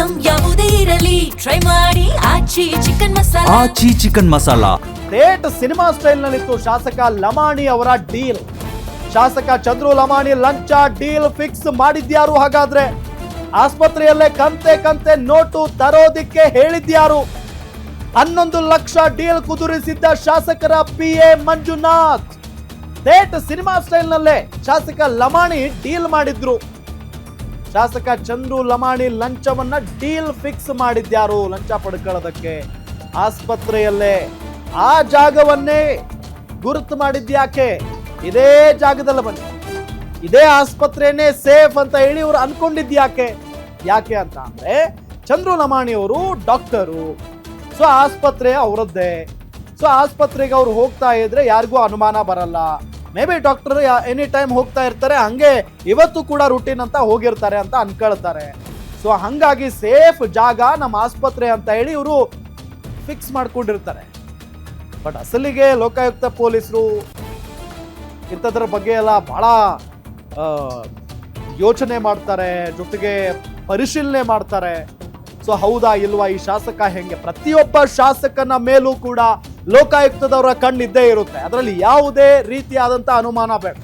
Item ಯಾವುದೇ ಇರಲಿ try ಮಾಡಿ ಆಚಿ ಚಿಕನ್ ಮಸಾಲಾ. ಥೇಟ್ ಸಿನಿಮಾ ಸ್ಟೈಲ್ ನಲ್ಲಿತ್ತು ಶಾಸಕ ಲಮಾಣಿ ಅವರ ಡೀಲ್. ಶಾಸಕ ಚಂದ್ರು ಲಮಾಣಿ ಲಂಚ ಡೀಲ್ ಫಿಕ್ಸ್ ಮಾಡಿದ್ಯಾರು? ಹಾಗಾದ್ರೆ ಆಸ್ಪತ್ರೆಯಲ್ಲೇ ಕಂತೆ ನೋಟು ತರೋದಿಕ್ಕೆ ಹೇಳಿದ್ಯಾರು? 11 ಲಕ್ಷ ಡೀಲ್ ಕುದುರಿಸಿದ್ದ ಶಾಸಕರ PA ಮಂಜುನಾಥ್. ಥೇಟ್ ಸಿನಿಮಾ ಸ್ಟೈಲ್ ನಲ್ಲೇ ಶಾಸಕ ಲಮಾಣಿ ಡೀಲ್ ಮಾಡಿದ್ರು. ಶಾಸಕ ಚಂದ್ರು ಲಮಾಣಿ ಲಂಚವನ್ನ ಡೀಲ್ ಫಿಕ್ಸ್ ಮಾಡಿದ್ಯಾರು? ಲಂಚ ಪಡ್ಕೊಳ್ಳೋದಕ್ಕೆ ಆಸ್ಪತ್ರೆಯಲ್ಲೇ ಆ ಜಾಗವನ್ನೇ ಗುರುತು ಮಾಡಿದ್ಯಾಕೆ? ಇದೇ ಜಾಗದಲ್ಲಿ ಬನ್ನಿ, ಇದೇ ಆಸ್ಪತ್ರೆನೇ ಸೇಫ್ ಅಂತ ಹೇಳಿ ಇವರು ಅನ್ಕೊಂಡಿದ್ಯಾಕೆ? ಯಾಕೆ ಅಂತ ಅಂದ್ರೆ ಚಂದ್ರು ಲಮಾಣಿ ಅವರು ಡಾಕ್ಟರು, ಸೊ ಆಸ್ಪತ್ರೆ ಅವರದ್ದೇ. ಸೊ ಆಸ್ಪತ್ರೆಗೆ ಅವ್ರು ಹೋಗ್ತಾ ಇದ್ರೆ ಯಾರಿಗೂ ಅನುಮಾನ ಬರಲ್ಲ. May be doctor any time ಹೋಗ್ತಾ ಇರ್ತಾರೆ, ಹಂಗೆ ಇವತ್ತು ಕೂಡ ರೂಟೀನ್ ಅಂತ ಹೋಗಿರ್ತಾರೆ ಅಂತ ಅನ್ಕೊಳ್ತಾರೆ. ಸೊ ಹಂಗಾಗಿ ಸೇಫ್ ಜಾಗ ನಮ್ಮ ಆಸ್ಪತ್ರೆ ಅಂತ ಹೇಳಿ ಇವರು ಫಿಕ್ಸ್ ಮಾಡ್ಕೊಂಡಿರ್ತಾರೆ. ಬಟ್ ಅಸಲಿಗೆ ಲೋಕಾಯುಕ್ತ ಪೊಲೀಸರು ಇಂಥದ್ರ ಬಗ್ಗೆ ಎಲ್ಲ ಬಹಳ ಯೋಚನೆ ಮಾಡ್ತಾರೆ, ಜೊತೆಗೆ ಪರಿಶೀಲನೆ ಮಾಡ್ತಾರೆ. ಸೊ ಹೌದಾ ಇಲ್ವಾ, ಈ ಶಾಸಕ ಹೆಂಗೆ? ಪ್ರತಿಯೊಬ್ಬ ಶಾಸಕನ ಮೇಲೂ ಕೂಡ ಲೋಕಾಯುಕ್ತದವರ ಕಣ್ಣಿದ್ದೇ ಇರುತ್ತೆ, ಅದರಲ್ಲಿ ಯಾವುದೇ ರೀತಿಯಾದಂತ ಅನುಮಾನ ಬೇಡ.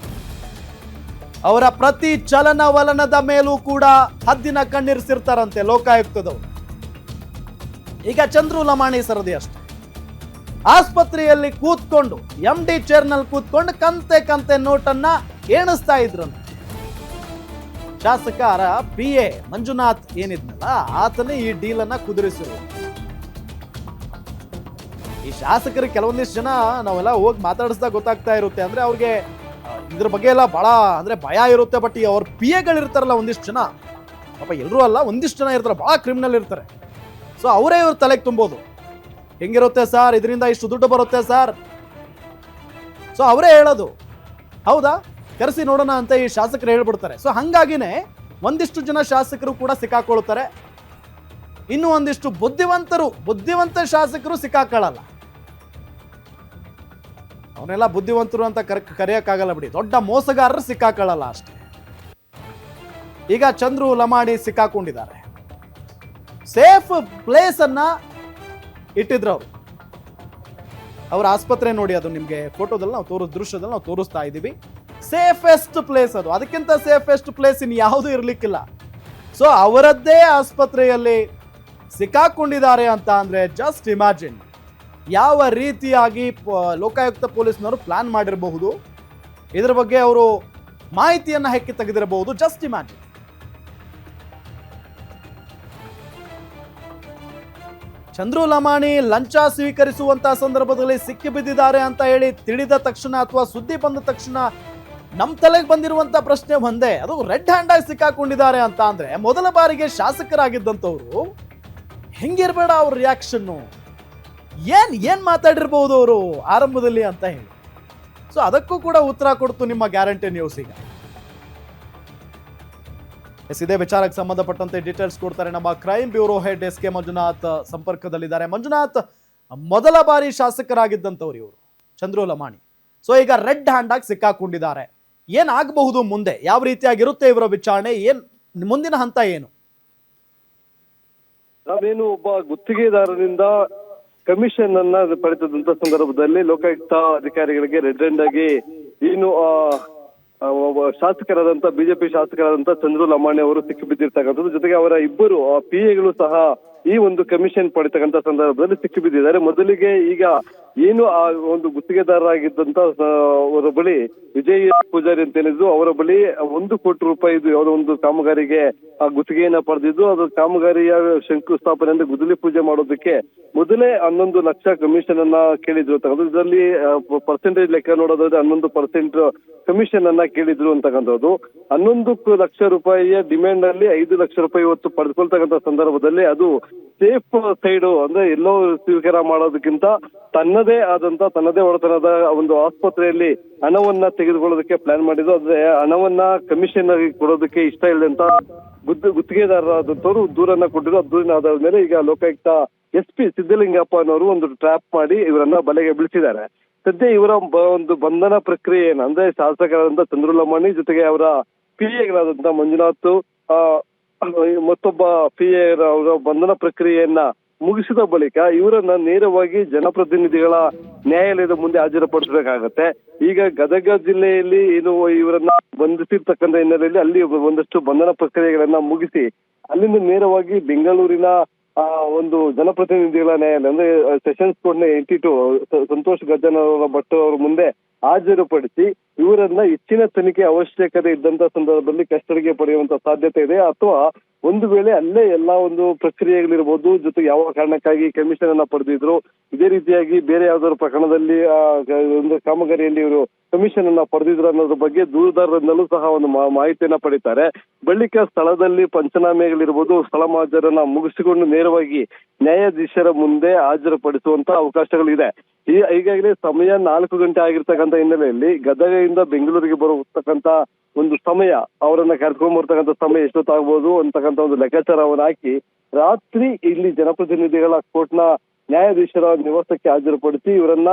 ಅವರ ಪ್ರತಿ ಚಲನವಲನದ ಮೇಲೂ ಕೂಡ ಹದ್ದಿನ ಕಣ್ಣಿರಿಸಿರ್ತಾರಂತೆ ಲೋಕಾಯುಕ್ತದವರು. ಈಗ ಚಂದ್ರು ಲಮಾಣಿ ಸರದಿ ಅಷ್ಟೇ, ಆಸ್ಪತ್ರೆಯಲ್ಲಿ ಕೂತ್ಕೊಂಡು MD ಚೇರ್ನಲ್ಲಿ ಕೂತ್ಕೊಂಡು ಕಂತೆ ನೋಟನ್ನ ಎಣಿಸ್ತಾ ಇದ್ರಂತೆ. ಶಾಸಕರ PA ಮಂಜುನಾಥ್ ಏನಿದ್ನಲ್ಲ ಆತನೇ ಈ ಡೀಲ್ ಅನ್ನ ಕುದುರಿಸಿರು. ಈ ಶಾಸಕರಿಗೆ ಕೆಲವೊಂದಿಷ್ಟು ಜನ ನಾವೆಲ್ಲ ಹೋಗಿ ಮಾತಾಡಿಸಿದಾಗ ಗೊತ್ತಾಗ್ತಾ ಇರುತ್ತೆ, ಅಂದ್ರೆ ಅವ್ರಿಗೆ ಇದ್ರ ಬಗ್ಗೆ ಎಲ್ಲ ಬಹಳ ಅಂದ್ರೆ ಭಯ ಇರುತ್ತೆ. ಬಟ್ ಈ ಅವ್ರ PAಗಳಿರ್ತಾರಲ್ಲ ಒಂದಿಷ್ಟು ಜನ, ಪಾಪ ಎಲ್ಲರೂ ಅಲ್ಲ, ಒಂದಿಷ್ಟು ಜನ ಇರ್ತಾರೆ, ಬಹಳ ಕ್ರಿಮಿನಲ್ ಇರ್ತಾರೆ. ಸೊ ಅವರೇ ಇವ್ರ ತಲೆಗೆ ತುಂಬೋದು, ಹೆಂಗಿರುತ್ತೆ ಸರ್, ಇದರಿಂದ ಇಷ್ಟು ದುಡ್ಡು ಬರುತ್ತೆ ಸರ್. ಸೊ ಅವರೇ ಹೇಳೋದು, ಹೌದಾ ಕರೆಸಿ ನೋಡೋಣ ಅಂತ ಈ ಶಾಸಕರು ಹೇಳ್ಬಿಡ್ತಾರೆ. ಸೊ ಹಂಗಾಗಿನೇ ಒಂದಿಷ್ಟು ಜನ ಶಾಸಕರು ಕೂಡ ಸಿಕ್ಕಾಕೊಳ್ತಾರೆ, ಇನ್ನು ಒಂದಿಷ್ಟು ಬುದ್ಧಿವಂತ ಶಾಸಕರು ಸಿಕ್ಕಾಕೊಳ್ಳಲ್ಲ. ಅವನ್ನೆಲ್ಲ ಬುದ್ಧಿವಂತರು ಅಂತ ಕರೆಯಕ್ಕಾಗಲ್ಲ ಬಿಡಿ, ದೊಡ್ಡ ಮೋಸಗಾರರು ಸಿಕ್ಕಾಕೊಳ್ಳಲ್ಲ ಅಷ್ಟೇ. ಈಗ ಚಂದ್ರು ಲಮಾಣಿ ಸಿಕ್ಕಾಕೊಂಡಿದ್ದಾರೆ. ಸೇಫ್ ಪ್ಲೇಸ್ ಅನ್ನ ಇಟ್ಟಿದ್ರು ಅವರು. ಅವರ ಆಸ್ಪತ್ರೆ ನೋಡಿ, ಅದು ನಿಮ್ಗೆ ಫೋಟೋದಲ್ಲಿ ನಾವು ದೃಶ್ಯದಲ್ಲಿ ನಾವು ತೋರಿಸ್ತಾ ಇದ್ದೀವಿ. ಸೇಫೆಸ್ಟ್ ಪ್ಲೇಸ್ ಅದು, ಅದಕ್ಕಿಂತ ಸೇಫೆಸ್ಟ್ ಪ್ಲೇಸ್ ಇನ್ ಯಾವುದು ಇರ್ಲಿಕ್ಕಿಲ್ಲ. ಸೊ ಅವರದ್ದೇ ಆಸ್ಪತ್ರೆಯಲ್ಲಿ ಸಿಕ್ಕಾಕೊಂಡಿದ್ದಾರೆ ಅಂತ ಅಂದ್ರೆ ಜಸ್ಟ್ ಇಮ್ಯಾಜಿನ್ ಯಾವ ರೀತಿಯಾಗಿ ಲೋಕಾಯುಕ್ತ ಪೊಲೀಸ್ನವರು ಪ್ಲಾನ್ ಮಾಡಿರಬಹುದು, ಇದ್ರ ಬಗ್ಗೆ ಅವರು ಮಾಹಿತಿಯನ್ನ ಹೆಕ್ಕಿ ತೆಗೆದಿರಬಹುದು. Just imagine. ಚಂದ್ರು ಲಮಾಣಿ ಲಂಚ ಸ್ವೀಕರಿಸುವಂತ ಸಂದರ್ಭದಲ್ಲಿ ಸಿಕ್ಕಿ ಬಿದ್ದಿದ್ದಾರೆ ಅಂತ ಹೇಳಿ ತಿಳಿದ ತಕ್ಷಣ ಅಥವಾ ಸುದ್ದಿ ಬಂದ ತಕ್ಷಣ ನಮ್ಮ ತಲೆಗೆ ಬಂದಿರುವಂತ ಪ್ರಶ್ನೆ ಒಂದೇ, ಅದು ರೆಡ್ ಹ್ಯಾಂಡ್ ಆಗಿ ಸಿಕ್ಕಾಕೊಂಡಿದ್ದಾರೆ ಅಂತ ಅಂದ್ರೆ ಮೊದಲ ಬಾರಿಗೆ ಶಾಸಕರಾಗಿದ್ದಂಥವ್ರು ಹೆಂಗಿರ್ಬೇಡ ಅವ್ರ ರಿಯಾಕ್ಷನ್ನು, ಏನ್ ಮಾತಾಡಿರ್ಬಹುದು ಅವರು ಆರಂಭದಲ್ಲಿ ಅಂತ ಹೇಳಿ. ಸೊ ಅದಕ್ಕೂ ಕೂಡ ಉತ್ತರ ಕೊಡ್ತು ನಿಮ್ಮ ಗ್ಯಾರಂಟಿ ನ್ಯೂಸ್. ಈಗ ಇದೇ ವಿಚಾರಕ್ಕೆ ಸಂಬಂಧಪಟ್ಟಂತೆ ಡೀಟೇಲ್ಸ್ ಕೊಡ್ತಾರೆ ನಮ್ಮ crime bureau head SK Manjunath ಸಂಪರ್ಕದಲ್ಲಿದ್ದಾರೆ. ಮಂಜುನಾಥ್, ಮೊದಲ ಬಾರಿ ಶಾಸಕರಾಗಿದ್ದಂಥವ್ರು ಇವರು ಚಂದ್ರು ಲಮಾಣಿ. ಸೊ ಈಗ ರೆಡ್ ಹ್ಯಾಂಡ್ ಆಗಿ ಸಿಕ್ಕಾಕೊಂಡಿದ್ದಾರೆ. ಏನಾಗಬಹುದು ಮುಂದೆ, ಯಾವ ರೀತಿಯಾಗಿರುತ್ತೆ ಇವರ ವಿಚಾರಣೆ, ಮುಂದಿನ ಹಂತ ಏನು? ನಾವೇನು ಒಬ್ಬ ಗುತ್ತಿಗೆದಾರರಿಂದ ಕಮಿಷನ್ ಅನ್ನ ಪಡೆದಂತ ಸಂದರ್ಭದಲ್ಲಿ ಲೋಕಾಯುಕ್ತ ಅಧಿಕಾರಿಗಳಿಗೆ ರೆಡ್ ಹ್ಯಾಂಡ್ ಆಗಿ ಏನು ಶಾಸಕರಾದಂತ ಬಿಜೆಪಿ ಶಾಸಕರಾದಂತ ಚಂದ್ರು ಲಮಾಣಿ ಅವರು ಸಿಕ್ಕಿ ಬಿದ್ದಿರ್ತಕ್ಕಂಥದ್ದು, ಜೊತೆಗೆ ಅವರ ಇಬ್ಬರು PAಗಳು ಸಹ ಈ ಒಂದು ಕಮಿಷನ್ ಪಡಿತಕ್ಕಂತ ಸಂದರ್ಭದಲ್ಲಿ ಸಿಕ್ಕಿ ಬಿದ್ದಿದ್ದಾರೆ. ಮೊದಲಿಗೆ ಈಗ ಏನು ಆ ಒಂದು ಗುತ್ತಿಗೆದಾರರಾಗಿದ್ದಂತ ಅವರ ಬಳಿ ವಿಜಯ್ ಪೂಜಾರಿ ಅಂತ ಏನಿದ್ರು, ಅವರ ಬಳಿ 1 ಕೋಟಿ ರೂಪಾಯಿ ಅವರ ಒಂದು ಕಾಮಗಾರಿಗೆ ಆ ಗುತ್ತಿಗೆಯನ್ನ ಪಡೆದಿದ್ದು, ಅದು ಕಾಮಗಾರಿಯ ಶಂಕುಸ್ಥಾಪನೆ ಅಂದ್ರೆ ಗುದ್ದಲಿ ಪೂಜೆ ಮಾಡೋದಕ್ಕೆ ಮೊದಲೇ 11 ಲಕ್ಷ ಕಮಿಷನ್ ಅನ್ನ ಕೇಳಿದ್ರು ಅಂತಕ್ಕಂಥದ್ದು. ಇದರಲ್ಲಿ ಪರ್ಸೆಂಟೇಜ್ ಲೆಕ್ಕ ನೋಡೋದಾದ್ರೆ 11% ಕಮಿಷನ್ ಅನ್ನ ಕೇಳಿದ್ರು ಅಂತಕ್ಕಂಥದ್ದು. 11 ಲಕ್ಷ ರೂಪಾಯಿಯ ಡಿಮ್ಯಾಂಡ್ ಅಲ್ಲಿ 5 ಲಕ್ಷ ರೂಪಾಯಿ ಇವತ್ತು ಪಡೆದುಕೊಳ್ತಕ್ಕಂಥ ಸಂದರ್ಭದಲ್ಲಿ ಅದು ಸೇಫ್ ಸೈಡ್ ಅಂದ್ರೆ ಎಲ್ಲೋ ಸ್ವೀಕಾರ ಮಾಡೋದಕ್ಕಿಂತ ತನ್ನದೇ ಒಡೆತನದ ಒಂದು ಆಸ್ಪತ್ರೆಯಲ್ಲಿ ಹಣವನ್ನ ತೆಗೆದುಕೊಳ್ಳೋದಕ್ಕೆ ಪ್ಲಾನ್ ಮಾಡಿದ್ದು. ಆದ್ರೆ ಹಣವನ್ನ ಕಮಿಷನ್ ಆಗಿ ಕೊಡೋದಕ್ಕೆ ಇಷ್ಟ ಇಲ್ಲ ಅಂತ ಗುತ್ತಿಗೆದಾರರಾದಂತವರು ದೂರನ್ನ ಕೊಟ್ಟಿದ್ರು. ದೂರಿನ ಆಧಾರದ ಮೇಲೆ ಈಗ ಲೋಕಾಯುಕ್ತ SP ಸಿದ್ದಲಿಂಗಪ್ಪ ಅನ್ನೋರು ಒಂದು ಟ್ರ್ಯಾಪ್ ಮಾಡಿ ಇವರನ್ನ ಬಲೆಗೆ ಬೀಳಿಸಿದ್ದಾರೆ. ಸದ್ಯ ಇವರ ಒಂದು ಬಂಧನ ಪ್ರಕ್ರಿಯೆ ಅಂದ್ರೆ ಶಾಸಕರಾದಂತ ಚಂದ್ರು ಲಮಾಣಿ ಜೊತೆಗೆ ಅವರ PAಗಳಾದಂತ ಮಂಜುನಾಥ್ ಮತ್ತೊಬ್ಬ PA ಅವರ ಬಂಧನ ಪ್ರಕ್ರಿಯೆಯನ್ನ ಮುಗಿಸಿದ ಬಳಿಕ ಇವರನ್ನ ನೇರವಾಗಿ ಜನಪ್ರತಿನಿಧಿಗಳ ನ್ಯಾಯಾಲಯದ ಮುಂದೆ ಹಾಜರುಪಡಿಸಬೇಕಾಗತ್ತೆ. ಈಗ ಗದಗ ಜಿಲ್ಲೆಯಲ್ಲಿ ಏನು ಇವರನ್ನ ಬಂಧಿಸಿರ್ತಕ್ಕಂಥ ಹಿನ್ನೆಲೆಯಲ್ಲಿ ಅಲ್ಲಿ ಒಂದಷ್ಟು ಬಂಧನ ಪ್ರಕ್ರಿಯೆಗಳನ್ನ ಮುಗಿಸಿ ಅಲ್ಲಿಂದ ನೇರವಾಗಿ ಬೆಂಗಳೂರಿನ ಒಂದು ಜನಪ್ರತಿನಿಧಿಗಳ ನ್ಯಾಯಾಲಯ ಅಂದ್ರೆ ಸೆಷನ್ಸ್ ಕೋರ್ಟ್ನ 82 ಸಂತೋಷ್ ಗಜನವರ ಭಟ್ ಅವರ ಮುಂದೆ ಹಾಜರುಪಡಿಸಿ ಇವರನ್ನ ಹೆಚ್ಚಿನ ತನಿಖೆ ಅವಶ್ಯಕತೆ ಇದ್ದಂತ ಸಂದರ್ಭದಲ್ಲಿ ಕಸ್ಟಡಿಗೆ ಪಡೆಯುವಂತ ಸಾಧ್ಯತೆ ಇದೆ. ಅಥವಾ ಒಂದು ವೇಳೆ ಅಲ್ಲೇ ಎಲ್ಲಾ ಒಂದು ಪ್ರಕ್ರಿಯೆಗಳಿರ್ಬೋದು, ಜೊತೆಗೆ ಯಾವ ಕಾರಣಕ್ಕಾಗಿ ಕಮಿಷನ್ ಅನ್ನ ಪಡೆದಿದ್ರು, ಇದೇ ರೀತಿಯಾಗಿ ಬೇರೆ ಯಾವ್ದಾದ್ರು ಪ್ರಕರಣದಲ್ಲಿ ಒಂದು ಕಾಮಗಾರಿಯಲ್ಲಿ ಇವರು ಕಮಿಷನ್ ಅನ್ನ ಪಡೆದಿದ್ರು ಅನ್ನೋದ್ರ ಬಗ್ಗೆ ದೂರುದಾರರಿಂದಲೂ ಸಹ ಒಂದು ಮಾಹಿತಿಯನ್ನ ಪಡಿತಾರೆ. ಬಳಿಕ ಸ್ಥಳದಲ್ಲಿ ಪಂಚನಾಮೆಗಳಿರ್ಬೋದು, ಸ್ಥಳ ಮಹಾಜರನ್ನ ಮುಗಿಸಿಕೊಂಡು ನೇರವಾಗಿ ನ್ಯಾಯಾಧೀಶರ ಮುಂದೆ ಹಾಜರುಪಡಿಸುವಂತ ಅವಕಾಶಗಳಿದೆ. ಈಗಾಗಲೇ ಸಮಯ 4 ಗಂಟೆ ಆಗಿರ್ತಕ್ಕಂಥ ಹಿನ್ನೆಲೆಯಲ್ಲಿ ಗದಗದಿಂದ ಬೆಂಗಳೂರಿಗೆ ಬರತಕ್ಕಂತ ಒಂದು ಸಮಯ, ಅವರನ್ನ ಕರ್ಕೊಂಡ್ ಬರ್ತಕ್ಕಂಥ ಸಮಯ ಎಷ್ಟೊತ್ತಾಗ್ಬೋದು ಅಂತಕ್ಕಂಥ ಒಂದು ಲೆಕ್ಕಾಚಾರವನ್ನು ಹಾಕಿ ರಾತ್ರಿ ಇಲ್ಲಿ ಜನಪ್ರತಿನಿಧಿಗಳ ಕೋರ್ಟ್ನ ನ್ಯಾಯಾಧೀಶರ ನಿವಾಸಕ್ಕೆ ಹಾಜರುಪಡಿಸಿ ಇವರನ್ನ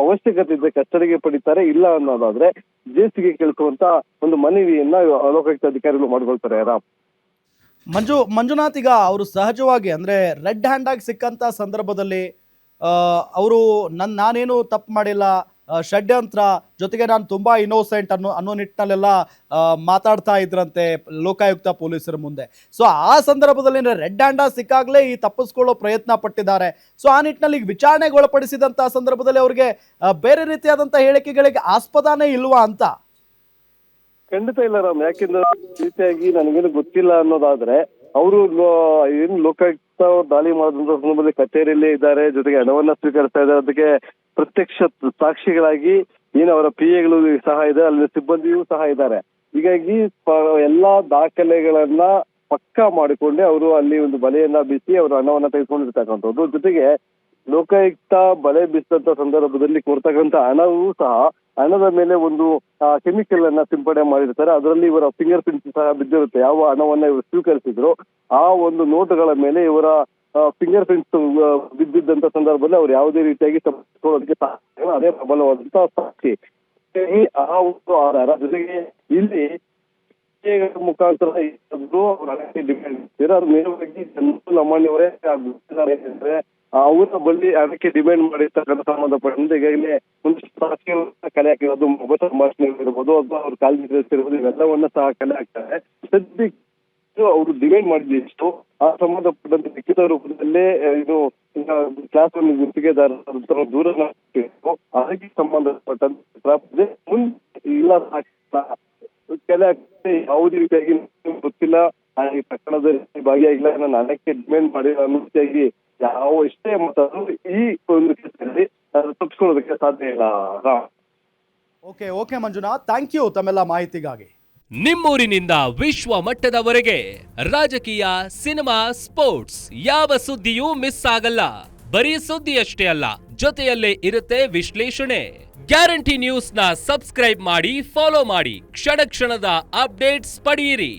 ಅವಶ್ಯಕತೆ ಇದ್ದ ಕಸ್ಟಡಿಗೆ ಪಡಿತಾರೆ. ಇಲ್ಲ ಅನ್ನೋದಾದ್ರೆ ಜೇಸಿಗೆ ಕಳಿಸುವಂತ ಒಂದು ಮನವಿಯನ್ನ ಲೋಕಾಯುಕ್ತ ಅಧಿಕಾರಿಗಳು ಮಾಡ್ಕೊಳ್ತಾರೆ. ರಾಮ್ ಮಂಜುನಾಥ್, ಈಗ ಅವರು ಸಹಜವಾಗಿ ಅಂದ್ರೆ ರೆಡ್ ಹ್ಯಾಂಡ್ ಆಗಿ ಸಿಕ್ಕಂತ ಸಂದರ್ಭದಲ್ಲಿ ಅವರು ನಾನೇನು ತಪ್ಪು ಮಾಡಿಲ್ಲ, ಷಡ್ಯಂತ್ರ, ಜೊತೆಗೆ ನಾನು ತುಂಬಾ ಇನ್ನೋಸೆಂಟ್ ಅನ್ನೋ ನಿಟ್ಟಿನಲ್ಲೆಲ್ಲ ಮಾತಾಡ್ತಾ ಇದ್ರಂತೆ ಲೋಕಾಯುಕ್ತ ಪೊಲೀಸರ ಮುಂದೆ. ಸೊ ಆ ಸಂದರ್ಭದಲ್ಲಿ ರೆಡ್ ಹ್ಯಾಂಡ್ ಸಿಕ್ಕಾಗಲೇ ಈ ತಪ್ಪಿಸ್ಕೊಳ್ಳೋ ಪ್ರಯತ್ನ ಪಟ್ಟಿದ್ದಾರೆ. ಸೊ ಆ ನಿಟ್ಟಿನಲ್ಲಿ ವಿಚಾರಣೆಗೆ ಒಳಪಡಿಸಿದಂತ ಸಂದರ್ಭದಲ್ಲಿ ಅವ್ರಿಗೆ ಬೇರೆ ರೀತಿಯಾದಂತ ಹೇಳಿಕೆಗಳಿಗೆ ಆಸ್ಪದನೇ ಇಲ್ವಾ ಅಂತ? ಖಂಡಿತ ಇಲ್ಲ ರಾಮ್. ಯಾಕೆಂದ್ರೆ ರೀತಿಯಾಗಿ ನನಗೇನು ಗೊತ್ತಿಲ್ಲ ಅನ್ನೋದಾದ್ರೆ ಅವರು ಏನು ಲೋಕಾಯುಕ್ತ ದಾಳಿ ಮಾಡಿದಂತ ಸಂದರ್ಭದಲ್ಲಿ ಕಚೇರಿಯಲ್ಲೇ ಇದ್ದಾರೆ, ಜೊತೆಗೆ ಹಣವನ್ನ ಸ್ವೀಕರಿಸ್ತಾ ಇದ್ದಾರೆ. ಅದಕ್ಕೆ ಪ್ರತ್ಯಕ್ಷ ಸಾಕ್ಷಿಗಳಾಗಿ ಏನು ಅವರ PAಗಳು ಸಹ ಇದೆ, ಅಲ್ಲಿ ಸಿಬ್ಬಂದಿಯೂ ಸಹ ಇದ್ದಾರೆ. ಹೀಗಾಗಿ ಎಲ್ಲಾ ದಾಖಲೆಗಳನ್ನ ಪಕ್ಕಾ ಮಾಡಿಕೊಂಡೆ ಅವರು ಅಲ್ಲಿ ಒಂದು ಬಲೆಯನ್ನ ಬೀಸಿ ಅವರು ಹಣವನ್ನ ತೆಗೆದುಕೊಂಡಿರ್ತಕ್ಕಂಥದ್ದು. ಜೊತೆಗೆ ಲೋಕಾಯುಕ್ತ ಬಲೆ ಬೀಸಿದಂತ ಸಂದರ್ಭದಲ್ಲಿ ಕೊಡ್ತಕ್ಕಂಥ ಹಣವೂ ಸಹ ಹಣದ ಮೇಲೆ ಒಂದು ಕೆಮಿಕಲ್ ಅನ್ನ ಸಿಂಪಡಣೆ ಮಾಡಿರ್ತಾರೆ. ಅದರಲ್ಲಿ ಇವರ ಫಿಂಗರ್ ಪ್ರಿಂಟ್ಸ್ ಸಹ ಬಿದ್ದಿರುತ್ತೆ. ಯಾವ ಹಣವನ್ನ ಇವರು ಸ್ವೀಕರಿಸಿದ್ರು ಆ ಒಂದು ನೋಟುಗಳ ಮೇಲೆ ಇವರ ಫಿಂಗರ್ ಪ್ರಿಂಟ್ಸ್ ಬಿದ್ದಿದ್ದಂತ ಸಂದರ್ಭದಲ್ಲಿ ಅವ್ರು ಯಾವುದೇ ರೀತಿಯಾಗಿ ತಪ್ಪಿಸ್ಕೊಳ್ಳೋದಕ್ಕೆ ಸಾಧ್ಯ, ಅದೇ ಪ್ರಬಲವಾದಂತಹ ಸಾಕ್ಷಿ. ಆ ಒಂದು ಆಧಾರ ಜೊತೆಗೆ ಇಲ್ಲಿ ಮುಖಾಂತರ ಡಿಮ್ಯಾಂಡ್ ಅದು ನೇರವಾಗಿ ಲಮಾಣಿಯವರೇ ಅವರ ಬಳಿ ಅದಕ್ಕೆ ಡಿಮ್ಯಾಂಡ್ ಮಾಡಿರ್ತಕ್ಕಂಥ ಸಂಬಂಧಪಟ್ಟಂತೆ ಈಗಾಗಲೇ ಒಂದಿಷ್ಟು ಸಾಕ್ಷಿಗಳನ್ನ ಕಲೆ ಹಾಕಿರೋದು, ಮೊಬೈಲ್ ಸಂಭಾಷಣೆ ಇರ್ಬೋದು ಅಥವಾ ಅವ್ರ ಕಾಲ್ ಡೀಟೇಲ್ಸ್ ಇರ್ಬೋದು, ಇವೆಲ್ಲವನ್ನ ಸಹ ಕಲೆ ಹಾಕ್ತಾರೆ. ಸದ್ಯಕ್ಕೆ ಅವರು ಡಿಮ್ಯಾಂಡ್ ಮಾಡಿದಷ್ಟು ಆ ಸಂಬಂಧಪಟ್ಟಂತೆ ಲಿಖಿತ ರೂಪದಲ್ಲೇ ಇದು ಕ್ಲಾಸ್ ಒಂದು ಗುತ್ತಿಗೆದಾರರ ದೂರ ಅದಕ್ಕೆ ಸಂಬಂಧಪಟ್ಟಂತೆ ಮುಂದೆ ಇಲ್ಲ ಕಲೆ ಹಾಕಿ ಯಾವುದೇ ರೀತಿಯಾಗಿ ಗೊತ್ತಿಲ್ಲ, ಈ ಪ್ರಕರಣದಲ್ಲಿ ಭಾಗಿಯಾಗಿಲ್ಲ, ನಾನು ಹಣಕ್ಕೆ ಡಿಮ್ಯಾಂಡ್ ಮಾಡಿಲ್ಲ ಅನ್ನೋ ರೀತಿಯಾಗಿ ಯಾವ ಇಷ್ಟೇ ಮಾತಾಡೋದು ಈ ಒಂದು ಕೇಸಲ್ಲಿ ತಪ್ಪಿಸ್ಕೊಳ್ಳೋದಕ್ಕೆ ಸಾಧ್ಯ ಇಲ್ಲ. ಓಕೆ ಮಂಜುನಾಥ್, ಥ್ಯಾಂಕ್ ಯು ತಮ್ಮೆಲ್ಲ ಮಾಹಿತಿಗಾಗಿ. ನಿಮ್ಮೂರಿನಿಂದ ವಿಶ್ವ ಮಟ್ಟದವರೆಗೆ ರಾಜಕೀಯ, ಸಿನಿಮಾ, ಸ್ಪೋರ್ಟ್ಸ್ ಯಾವ ಸುದ್ದಿಯೂ ಮಿಸ್ ಆಗಲ್ಲ. ಬರೀ ಸುದ್ದಿಯಷ್ಟೇ ಅಲ್ಲ, ಜೊತೆಯಲ್ಲೇ ಇರುತ್ತೆ ವಿಶ್ಲೇಷಣೆ. ಗ್ಯಾರಂಟಿ ನ್ಯೂಸ್ ನ ಸಬ್ಸ್ಕ್ರೈಬ್ ಮಾಡಿ, ಫಾಲೋ ಮಾಡಿ, ಕ್ಷಣ ಕ್ಷಣದ ಅಪ್ಡೇಟ್ಸ್ ಪಡೆಯಿರಿ.